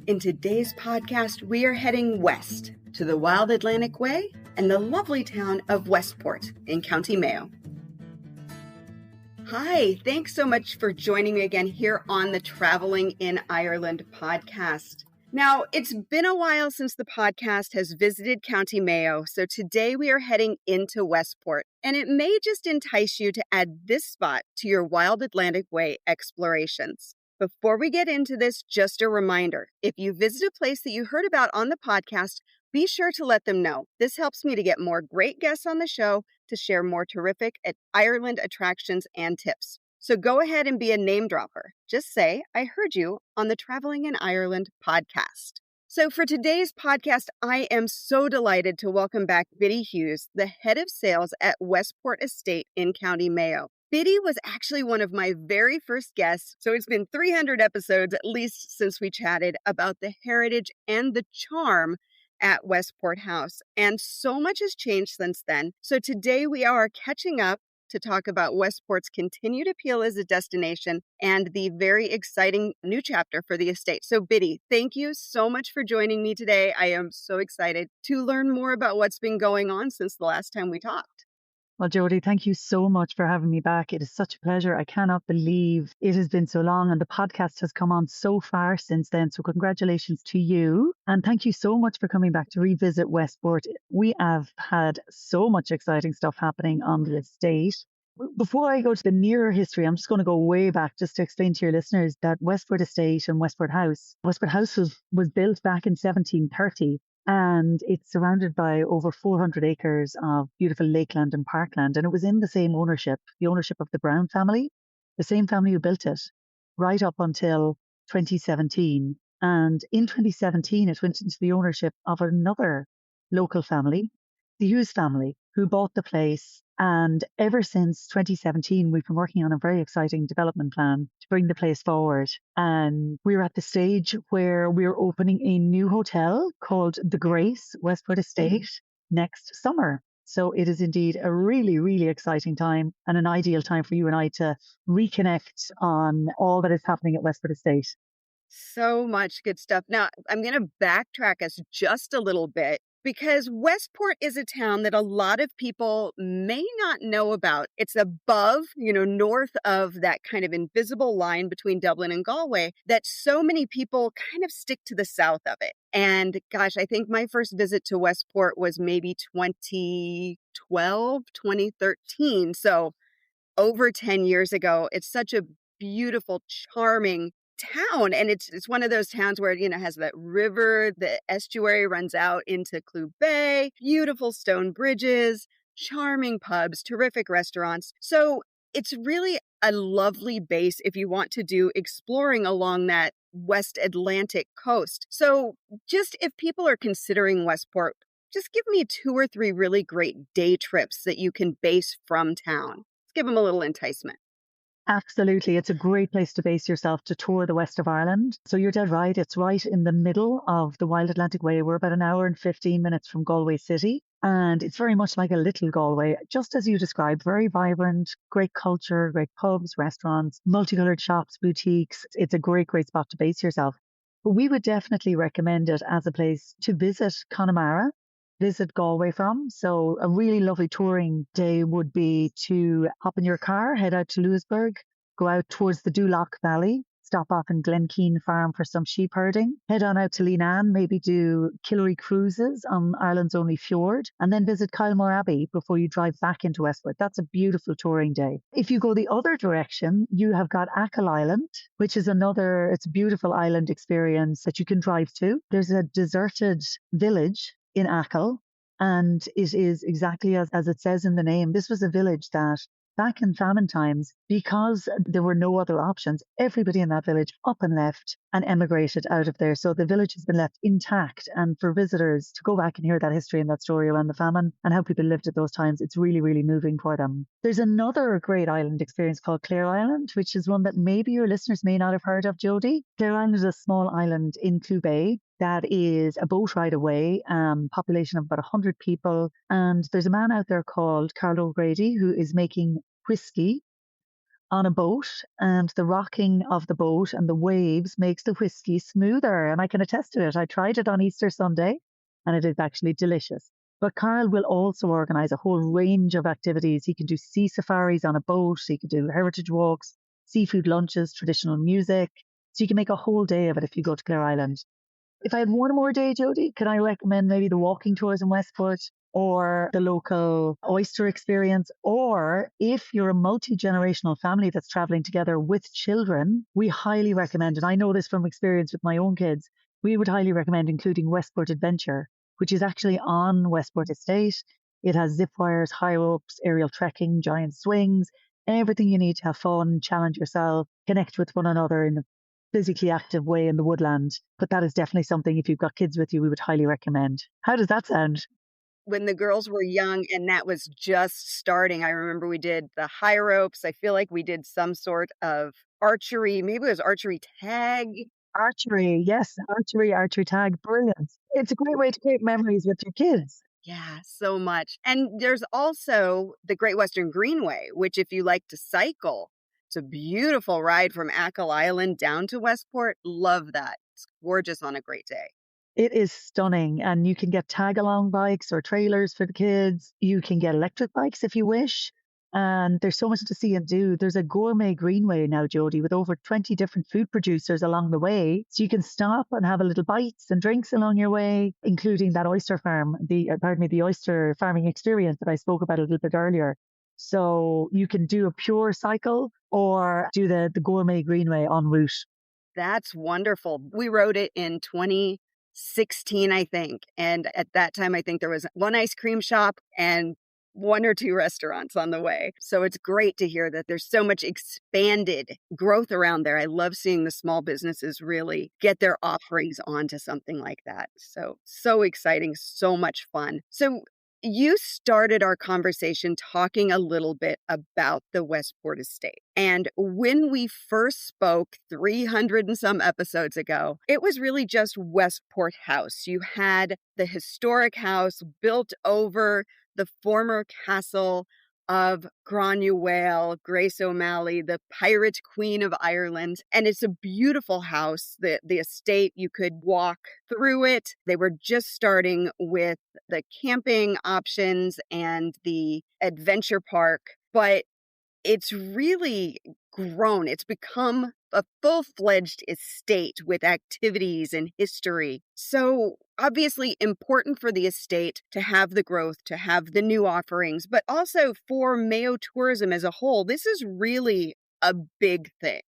In today's podcast, we are heading west to the Wild Atlantic Way and the lovely town of Westport in County Mayo. Hi, thanks so much for joining me again here on the Traveling in Ireland podcast. Now, it's been a while since the podcast has visited County Mayo, so today we are heading into Westport, and it may just entice you to add this spot to your Wild Atlantic Way explorations. Before we get into this, just a reminder, if you visit a place that you heard about on the podcast, be sure to let them know. This helps me to get more great guests on the show to share more terrific Ireland attractions and tips. So go ahead and be a name dropper. Just say, I heard you on the Traveling in Ireland podcast. So for today's podcast, I am so delighted to welcome back Biddy Hughes, the head of sales at Westport Estate in County Mayo. Biddy was actually one of my very first guests, so it's been 300 episodes at least since we chatted about the heritage and the charm at Westport House, and so much has changed since then. So today we are catching up to talk about Westport's continued appeal as a destination and the very exciting new chapter for the estate. So Biddy, thank you so much for joining me today. I am so excited to learn more about what's been going on since the last time we talked. Well, Jodie, thank you so much for having me back. It is such a pleasure. I cannot believe it has been so long and the podcast has come on so far since then. So congratulations to you. And thank you so much for coming back to revisit Westport. We have had so much exciting stuff happening on the estate. Before I go to the nearer history, I'm just going to go way back just to explain to your listeners that Westport Estate and Westport House was built back in 1730. And it's surrounded by over 400 acres of beautiful lakeland and parkland. And it was in the same ownership, the ownership of the Brown family, the same family who built it, right up until 2017. And in 2017, it went into the ownership of another local family, the Hughes family, who bought the place. And ever since 2017, we've been working on a very exciting development plan to bring the place forward. And we're at the stage where we're opening a new hotel called the Grace Westport Estate next summer. So it is indeed a really, really exciting time and an ideal time for you and I to reconnect on all that is happening at Westport Estate. So much good stuff. Now, I'm going to backtrack us just a little bit, because Westport is a town that a lot of people may not know about. It's above, north of that kind of invisible line between Dublin and Galway, that so many people kind of stick to the south of it. And gosh, I think my first visit to Westport was maybe 2012, 2013. So over 10 years ago. It's such a beautiful, charming town, and it's one of those towns where it has that river, the estuary runs out into Clew Bay, beautiful stone bridges, charming pubs, terrific restaurants. So it's really a lovely base if you want to do exploring along that West Atlantic coast. So just if people are considering Westport, just give me 2 or 3 really great day trips that you can base from town. Let's give them a little enticement. Absolutely. It's a great place to base yourself to tour the west of Ireland. So you're dead right. It's right in the middle of the Wild Atlantic Way. We're about an hour and 15 minutes from Galway City. And it's very much like a little Galway, just as you described, very vibrant, great culture, great pubs, restaurants, multicolored shops, boutiques. It's a great, great spot to base yourself. But we would definitely recommend it as a place to visit Connemara, visit Galway from. So a really lovely touring day would be to hop in your car, head out to Louisburg, go out towards the Duloc Valley, stop off in Glenkeen Farm for some sheep herding, head on out to Leenane, maybe do Killary cruises on Ireland's only fjord, and then visit Kylemore Abbey before you drive back into Westport. That's a beautiful touring day. If you go the other direction, you have got Achill Island, which is it's a beautiful island experience that you can drive to. There's a deserted village in Achill, and it is exactly as it says in the name. This was a village that back in famine times, because there were no other options, everybody in that village up and left and emigrated out of there. So the village has been left intact. And for visitors to go back and hear that history and that story around the famine and how people lived at those times, it's really, really moving for them. There's another great island experience called Clare Island, which is one that maybe your listeners may not have heard of, Jodie. Clare Island is a small island in Clew Bay that is a boat ride away, population of about 100 people. And there's a man out there called Carl O'Grady who is making whiskey on a boat, and the rocking of the boat and the waves makes the whiskey smoother. And I can attest to it. I tried it on Easter Sunday, and it is actually delicious. But Carl will also organise a whole range of activities. He can do sea safaris on a boat, he can do heritage walks, seafood lunches, traditional music. So you can make a whole day of it if you go to Clare Island. If I had one more day, Jodie, could I recommend maybe the walking tours in Westport or the local oyster experience? Or if you're a multi-generational family that's traveling together with children, we highly recommend, and I know this from experience with my own kids, we would highly recommend including Westport Adventure, which is actually on Westport Estate. It has zip wires, high ropes, aerial trekking, giant swings, everything you need to have fun, challenge yourself, connect with one another in a physically active way in the woodland. But that is definitely something, if you've got kids with you, we would highly recommend. How does that sound? When the girls were young and that was just starting, I remember we did the high ropes. I feel like we did some sort of archery. Maybe it was archery tag. Archery, yes, archery tag, brilliant. It's a great way to create memories with your kids. Yeah, so much. And there's also the Great Western Greenway, which if you like to cycle, it's a beautiful ride from Achill Island down to Westport. Love that. It's gorgeous on a great day. It is stunning, and you can get tag along bikes or trailers for the kids. You can get electric bikes if you wish. And there's so much to see and do. There's a gourmet greenway now, Jodie, with over 20 different food producers along the way. So you can stop and have a little bites and drinks along your way, including that oyster farm, the oyster farming experience that I spoke about a little bit earlier. So you can do a pure cycle or do the gourmet greenway en route. That's wonderful. We rode it in 2016, I think. And at that time, I think there was one ice cream shop and one or two restaurants on the way. So it's great to hear that there's so much expanded growth around there. I love seeing the small businesses really get their offerings onto something like that. So exciting, so much fun. So you started our conversation talking a little bit about the Westport Estate. And when we first spoke 300 and some episodes ago, it was really just Westport House. You had the historic house built over the former castle of Granuaile, Grace O'Malley, the Pirate Queen of Ireland. And it's a beautiful house. The estate, you could walk through it. They were just starting with the camping options and the adventure park, but it's really grown. It's become a full-fledged estate with activities and history. So obviously important for the estate to have the growth, to have the new offerings, but also for Mayo tourism as a whole, this is really a big thing.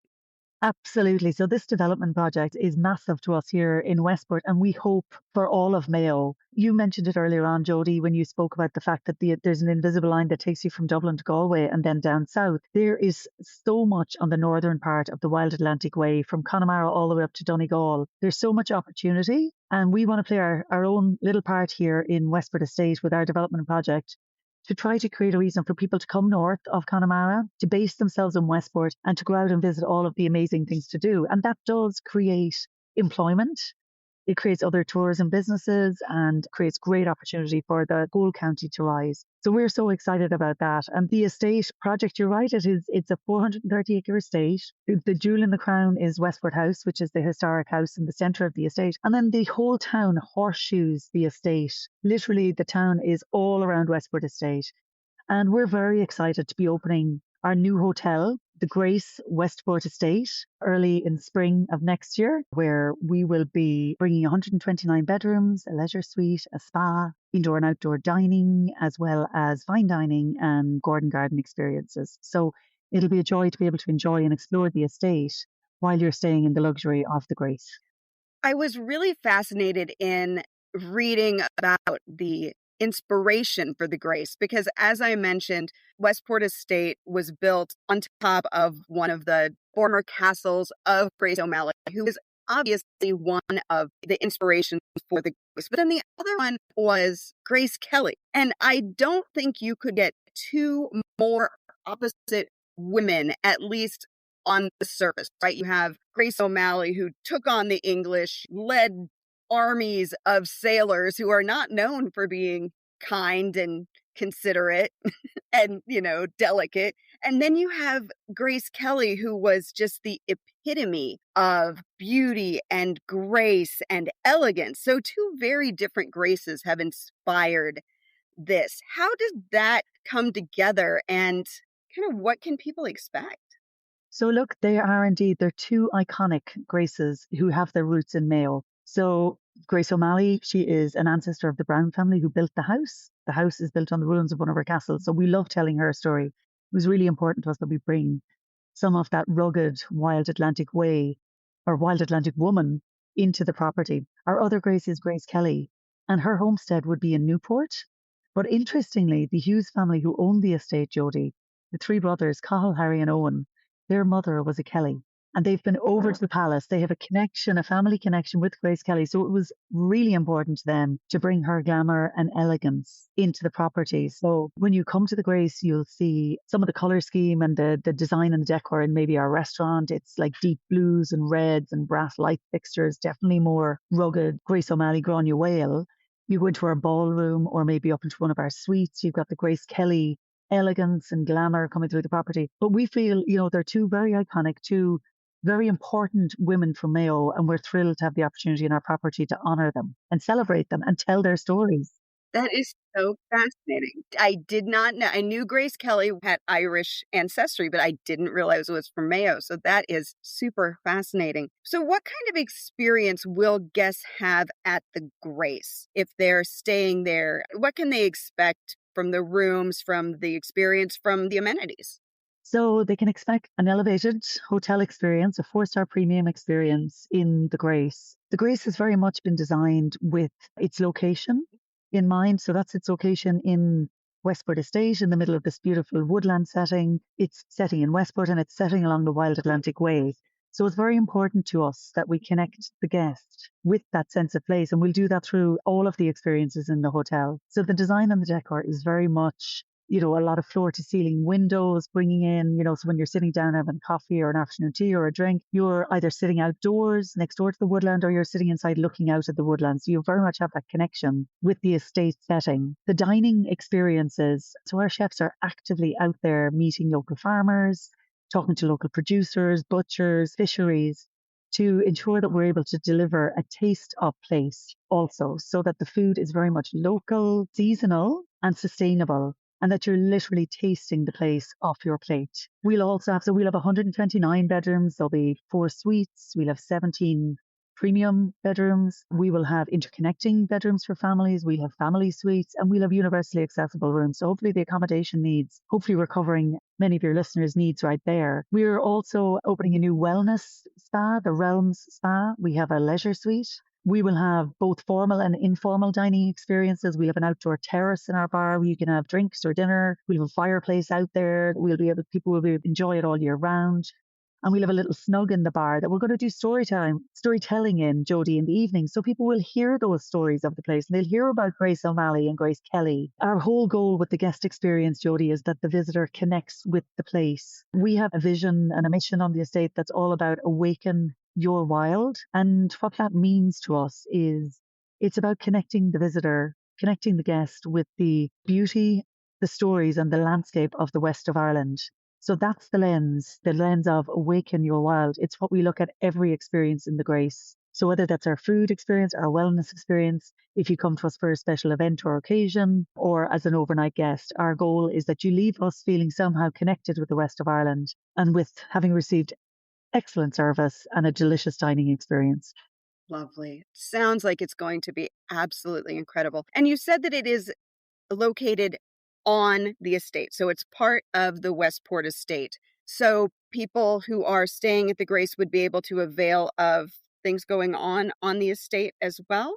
Absolutely. So this development project is massive to us here in Westport, and we hope for all of Mayo. You mentioned it earlier on, Jodie, when you spoke about the fact that there's an invisible line that takes you from Dublin to Galway and then down south. There is so much on the northern part of the Wild Atlantic Way, from Connemara all the way up to Donegal. There's so much opportunity, and we want to play our own little part here in Westport Estate with our development project to try to create a reason for people to come north of Connemara, to base themselves in Westport, and to go out and visit all of the amazing things to do. And that does create employment. It creates other tourism businesses and creates great opportunity for the whole county to rise. So we're so excited about that. And the estate project, you're right, it's a 430-acre estate. The jewel in the crown is Westport House, which is the historic house in the centre of the estate. And then the whole town horseshoes the estate. Literally, the town is all around Westport Estate. And we're very excited to be opening our new hotel, the Grace Westport Estate, early in spring of next year, where we will be bringing 129 bedrooms, a leisure suite, a spa, indoor and outdoor dining, as well as fine dining and garden experiences. So it'll be a joy to be able to enjoy and explore the estate while you're staying in the luxury of the Grace. I was really fascinated in reading about the inspiration for the Grace because, as I mentioned, Westport Estate was built on top of one of the former castles of Grace O'Malley, who is obviously one of the inspirations for the Grace. But then the other one was Grace Kelly. And I don't think you could get two more opposite women, at least on the surface, right? You have Grace O'Malley, who took on the English, led armies of sailors who are not known for being kind and considerate and, delicate. And then you have Grace Kelly, who was just the epitome of beauty and grace and elegance. So two very different Graces have inspired this. How does that come together and kind of what can people expect? So look, they're two iconic Graces who have their roots in Mayo. So Grace O'Malley, she is an ancestor of the Brown family who built the house. The house is built on the ruins of one of her castles. So we love telling her story. It was really important to us that we bring some of that rugged wild Atlantic way or wild Atlantic woman into the property. Our other Grace is Grace Kelly, and her homestead would be in Newport. But interestingly, the Hughes family who owned the estate, Jodie, the three brothers, Cathal, Harry, and Owen, their mother was a Kelly. And they've been over to the palace. They have a connection, a family connection with Grace Kelly. So it was really important to them to bring her glamour and elegance into the property. So when you come to the Grace, you'll see some of the colour scheme and the design and the decor in maybe our restaurant. It's like deep blues and reds and brass light fixtures, definitely more rugged Grace O'Malley Grania Whale. You go into our ballroom or maybe up into one of our suites. You've got the Grace Kelly elegance and glamour coming through the property. But we feel, they're two very iconic, two very important women from Mayo, and we're thrilled to have the opportunity in our property to honour them and celebrate them and tell their stories. That is so fascinating. I did not know. I knew Grace Kelly had Irish ancestry, but I didn't realize it was from Mayo. So that is super fascinating. So what kind of experience will guests have at the Grace if they're staying there? What can they expect from the rooms, from the experience, from the amenities? So they can expect an elevated hotel experience, a 4-star premium experience in the Grace. The Grace has very much been designed with its location in mind. So that's its location in Westport Estate in the middle of this beautiful woodland setting. It's setting in Westport and it's setting along the Wild Atlantic Way. So it's very important to us that we connect the guest with that sense of place. And we'll do that through all of the experiences in the hotel. So the design and the decor is very much a lot of floor to ceiling windows, bringing in, so when you're sitting down having coffee or an afternoon tea or a drink, you're either sitting outdoors next door to the woodland or you're sitting inside looking out at the woodland. So you very much have that connection with the estate setting. The dining experiences, so our chefs are actively out there meeting local farmers, talking to local producers, butchers, fisheries, to ensure that we're able to deliver a taste of place also, so that the food is very much local, seasonal and sustainable, and that you're literally tasting the place off your plate. We'll have 129 bedrooms. There'll be 4 suites. We'll have 17 premium bedrooms. We will have interconnecting bedrooms for families. We'll have family suites and we'll have universally accessible rooms. So hopefully the accommodation needs, hopefully we're covering many of your listeners' needs right there. We're also opening a new wellness spa, the Realms Spa. We have a leisure suite. We will have both formal and informal dining experiences. We'll have an outdoor terrace in our bar where you can have drinks or dinner. We'll have a fireplace out there. People will be able to enjoy it all year round. And we'll have a little snug in the bar that we're going to do storytelling in, Jodie, in the evening. So people will hear those stories of the place and they'll hear about Grace O'Malley and Grace Kelly. Our whole goal with the guest experience, Jodie, is that the visitor connects with the place. We have a vision and a mission on the estate that's all about awaken your wild. And what that means to us is it's about connecting the visitor, connecting the guest with the beauty, the stories and the landscape of the west of Ireland. So that's the lens of awaken your wild. It's what we look at every experience in the Grace. So whether that's our food experience, our wellness experience, if you come to us for a special event or occasion, or as an overnight guest, our goal is that you leave us feeling somehow connected with the west of Ireland and with having received excellent service and a delicious dining experience. Lovely. Sounds like it's going to be absolutely incredible. And you said that it is located on the estate. So it's part of the Westport estate. So people who are staying at the Grace would be able to avail of things going on the estate as well?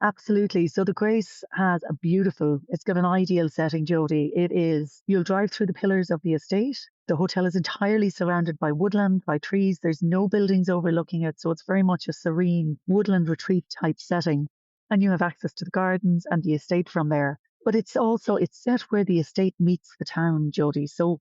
Absolutely. So the Grace has it's got an ideal setting, Jodie. You'll drive through the pillars of the estate. The hotel is entirely surrounded by woodland, by trees. There's no buildings overlooking it. So it's very much a serene woodland retreat type setting. And you have access to the gardens and the estate from there. But it's set where the estate meets the town, Jodie. So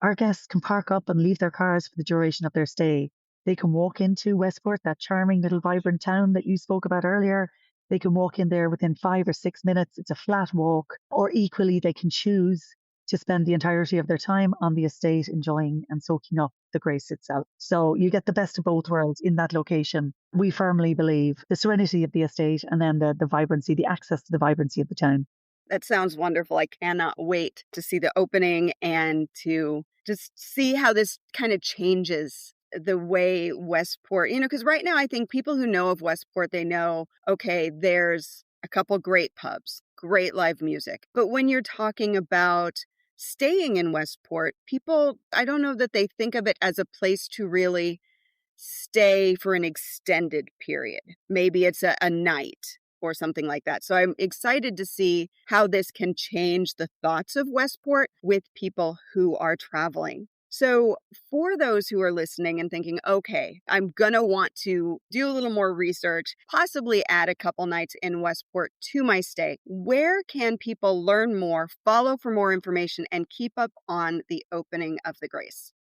our guests can park up and leave their cars for the duration of their stay. They can walk into Westport, that charming little vibrant town that you spoke about earlier. They can walk in there within 5 or 6 minutes. It's a flat walk. Or equally, they can choose to spend the entirety of their time on the estate enjoying and soaking up the grace itself. So you get the best of both worlds in that location. We firmly believe the serenity of the estate and then the vibrancy, the access to the vibrancy of the town. That sounds wonderful. I cannot wait to see the opening and to just see how this kind of changes the way Westport, because right now I think people who know of Westport, they know, okay, there's a couple great pubs, great live music. But when you're talking about staying in Westport, people, I don't know that they think of it as a place to really stay for an extended period. Maybe it's a night or something like that. So I'm excited to see how this can change the thoughts of Westport with people who are traveling. So for those who are listening and thinking, okay, I'm going to want to do a little more research, possibly add a couple nights in Westport to my stay, where can people learn more, follow for more information, and keep up on the opening of the Grace?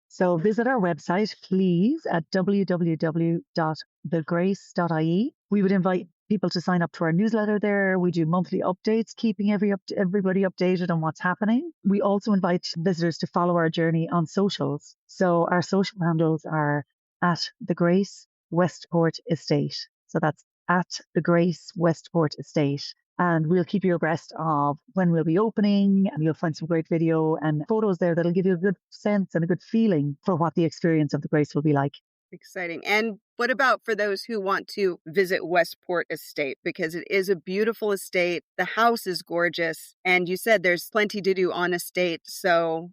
So visit our website, please, at www.thegrace.ie. We would invite people to sign up to our newsletter there. We do monthly updates, keeping everybody updated on what's happening. We also invite visitors to follow our journey on socials. So our social handles are at The Grace Westport Estate. So that's at The Grace Westport Estate. And we'll keep you abreast of when we'll be opening, and you'll find some great video and photos there that'll give you a good sense and a good feeling for what the experience of the Grace will be like. Exciting. And what about for those who want to visit Westport Estate? Because it is a beautiful estate. The house is gorgeous. And you said there's plenty to do on estate. So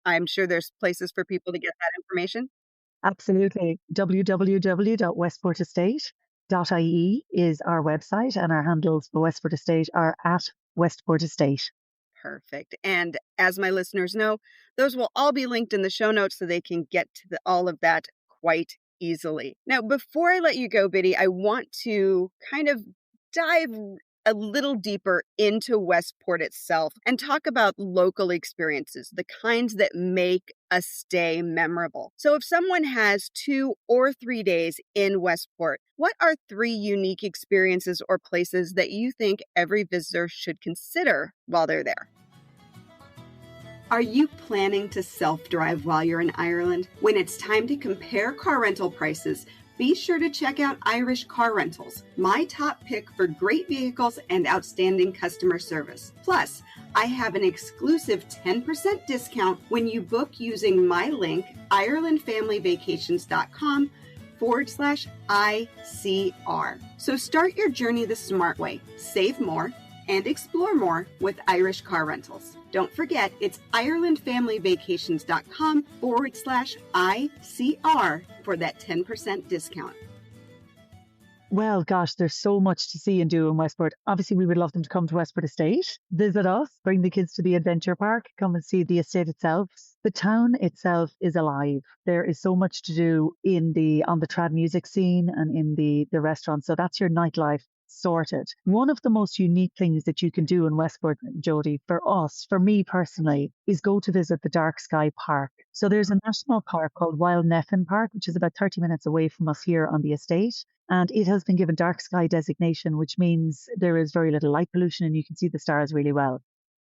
I'm sure there's places for people to get that information. Absolutely. www.westportestate.ie is our website, and our handles for Westport Estate are at Westport Estate. Perfect. And as my listeners know, those will all be linked in the show notes so they can get to all of that quite easily. Now, before I let you go, Biddy, I want to kind of dive a little deeper into Westport itself and talk about local experiences, the kinds that make a stay memorable. So if someone has 2 or 3 days in Westport, what are 3 unique experiences or places that you think every visitor should consider while they're there? Are you planning to self-drive while you're in Ireland? When it's time to compare car rental prices, be sure to check out Irish Car Rentals, my top pick for great vehicles and outstanding customer service. Plus, I have an exclusive 10% discount when you book using my link, IrelandFamilyVacations.com/ICR. So start your journey the smart way, save more, and explore more with Irish Car Rentals. Don't forget, it's IrelandFamilyVacations.com/ICR for that 10% discount. Well, gosh, there's so much to see and do in Westport. Obviously, we would love them to come to Westport Estate, visit us, bring the kids to the adventure park, come and see the estate itself. The town itself is alive. There is so much to do on the trad music scene and in the restaurants. So that's your nightlife sorted. One of the most unique things that you can do in Westport, Jodie, for me personally, is go to visit the Dark Sky Park. So there's a national park called Wild Neffin Park, which is about 30 minutes away from us here on the estate. And it has been given dark sky designation, which means there is very little light pollution and you can see the stars really well.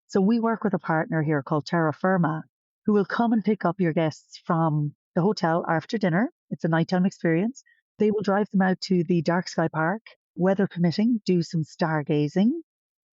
So we work with a partner here called Terra Firma, who will come and pick up your guests from the hotel after dinner. It's a nighttime experience. They will drive them out to the Dark Sky Park, weather permitting, do some stargazing,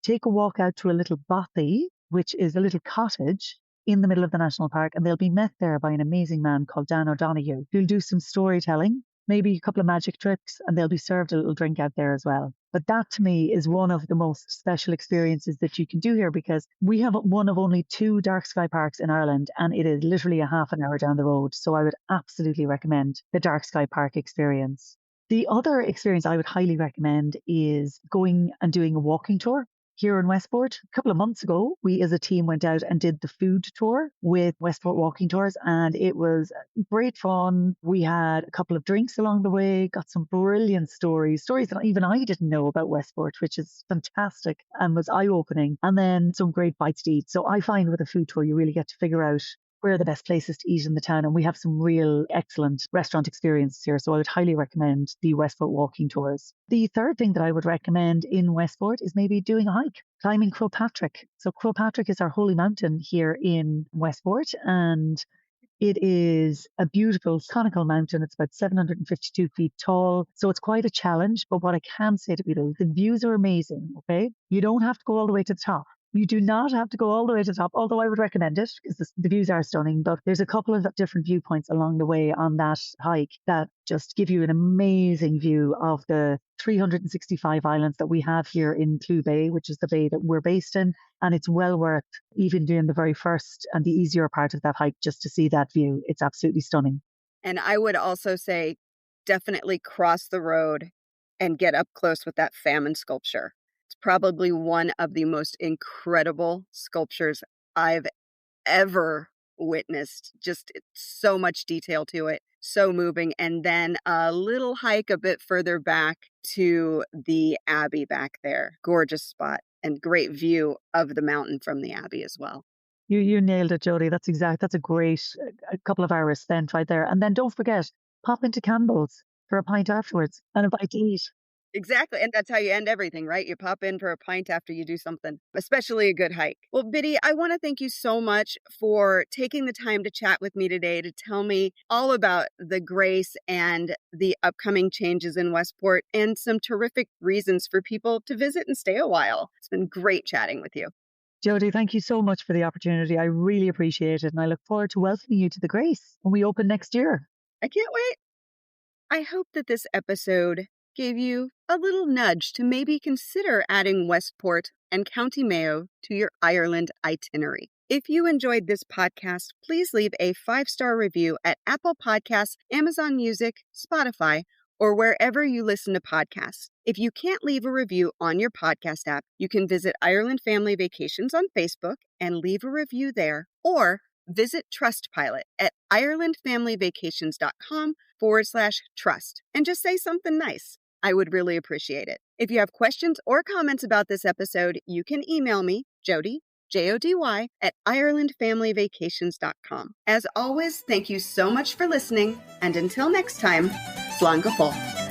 take a walk out to a little bothy, which is a little cottage in the middle of the national park, and they'll be met there by an amazing man called Dan O'Donoghue, who'll do some storytelling, maybe a couple of magic tricks, and they'll be served a little drink out there as well. But that to me is one of the most special experiences that you can do here, because we have one of only 2 dark sky parks in Ireland, and it is literally a half an hour down the road. So I would absolutely recommend the Dark Sky Park experience. The other experience I would highly recommend is going and doing a walking tour here in Westport. A couple of months ago, we as a team went out and did the food tour with Westport Walking Tours, and it was great fun. We had a couple of drinks along the way, got some brilliant stories that even I didn't know about Westport, which is fantastic and was eye-opening, and then some great bites to eat. So I find with a food tour, you really get to figure out where are the best places to eat in the town. And we have some real excellent restaurant experiences here. So I would highly recommend the Westport walking tours. The third thing that I would recommend in Westport is maybe doing a hike, climbing Croagh Patrick. So Croagh Patrick is our holy mountain here in Westport, and it is a beautiful conical mountain. It's about 752 feet tall. So it's quite a challenge. But what I can say to people is the views are amazing. Okay. You don't have to go all the way to the top. You do not have to go all the way to the top, although I would recommend it because the views are stunning. But there's a couple of different viewpoints along the way on that hike that just give you an amazing view of the 365 islands that we have here in Clew Bay, which is the bay that we're based in. And it's well worth even doing the very first and the easier part of that hike just to see that view. It's absolutely stunning. And I would also say definitely cross the road and get up close with that famine sculpture. It's probably one of the most incredible sculptures I've ever witnessed. Just so much detail to it, so moving. And then a little hike a bit further back to the Abbey back there. Gorgeous spot and great view of the mountain from the Abbey as well. You nailed it, Jodie. That's a great a couple of hours spent right there. And then don't forget, pop into Campbell's for a pint afterwards and a bite to eat. Exactly. And that's how you end everything, right? You pop in for a pint after you do something, especially a good hike. Well, Biddy, I want to thank you so much for taking the time to chat with me today to tell me all about the Grace and the upcoming changes in Westport and some terrific reasons for people to visit and stay a while. It's been great chatting with you. Jodie, thank you so much for the opportunity. I really appreciate it. And I look forward to welcoming you to the Grace when we open next year. I can't wait. I hope that this episode gave you a little nudge to maybe consider adding Westport and County Mayo to your Ireland itinerary. If you enjoyed this podcast, please leave a 5-star review at Apple Podcasts, Amazon Music, Spotify, or wherever you listen to podcasts. If you can't leave a review on your podcast app, you can visit Ireland Family Vacations on Facebook and leave a review there, or visit Trustpilot at irelandfamilyvacations.com/trust and just say something nice. I would really appreciate it. If you have questions or comments about this episode, you can email me, Jody, Jody, at irelandfamilyvacations.com. As always, thank you so much for listening, and until next time, slán go fóill.